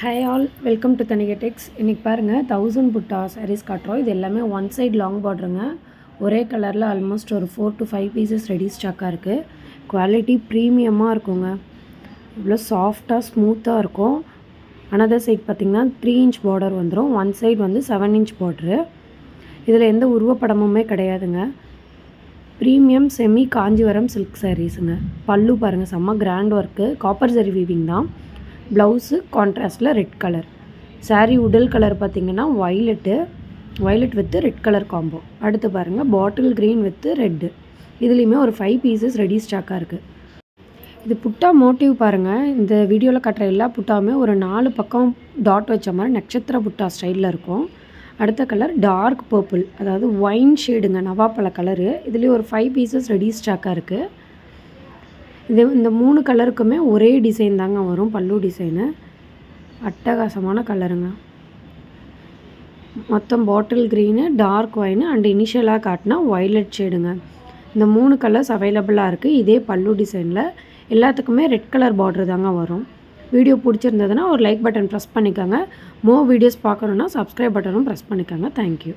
Hi all, welcome to Thanigai டெக்ஸ். இன்றைக்கி பாருங்கள் 1000 புட்டா சாரீஸ் காட்டுறோம். இது எல்லாமே ஒன் சைட் லாங் பார்டருங்க. ஒரே கலரில் ஆல்மோஸ்ட் ஒரு 4 to 5 பீசஸ் ரெடி ஸ்டாக்காக இருக்குது. குவாலிட்டி ப்ரீமியமாக இருக்குங்க. இவ்வளோ சாஃப்டாக ஸ்மூத்தாக இருக்கும். அனதர் சைட் பார்த்திங்கன்னா 3 inch பார்டர் வந்துடும். ஒன் சைடு வந்து 7 inch பார்டரு. இதில் எந்த உருவப்படமுமே கிடையாதுங்க. ப்ரீமியம் செமி காஞ்சிவரம் சில்க் சாரீஸுங்க. பல்லு பாருங்கள், செம்ம grand work, copper zari weaving தான். ப்ளவுஸு கான்ட்ராஸ்டில் ரெட் கலர். சாரீ உடல் கலர் பார்த்திங்கன்னா violet with red colour combo. அடுத்து பாருங்கள் பாட்டில் க்ரீன் வித்து ரெட்டு. இதுலேயுமே ஒரு 5 பீசஸ் ரெடி ஸ்டாக்காக இருக்குது. இது புட்டா மோட்டிவ் பாருங்கள். இந்த வீடியோவில் கட்டுற எல்லா புட்டாவுமே ஒரு 4 பக்கம் டாட் வச்ச மாதிரி நட்சத்திர புட்டா ஸ்டைலில் இருக்கும். அடுத்த கலர் டார்க் பர்பிள், அதாவது ஒயின் ஷேடுங்க, நவாப்பழ கலரு. இதுலேயும் ஒரு 5 பீசஸ் ரெடி ஸ்டாக்காக இருக்குது. இந்த 3 கலருக்குமே ஒரே டிசைன் தாங்க வரும். பல்லு டிசைனு அட்டகாசமான கலருங்க. மொத்தம் bottle green, dark wine and இனிஷியலாக காட்டினா வயலட் ஷேடுங்க. இந்த 3 கலர்ஸ் அவைலபிளாக இருக்குது. இதே பல்லு டிசைனில் எல்லாத்துக்குமே ரெட் கலர் பார்டர் தாங்க வரும். வீடியோ பிடிச்சிருந்ததுன்னா ஒரு லைக் பட்டன் ப்ரெஸ் பண்ணிக்கோங்க. மோர் வீடியோஸ் பார்க்கணுன்னா சப்ஸ்கிரைப் பட்டனும் ப்ரெஸ் பண்ணிக்கோங்க. தேங்க்யூ.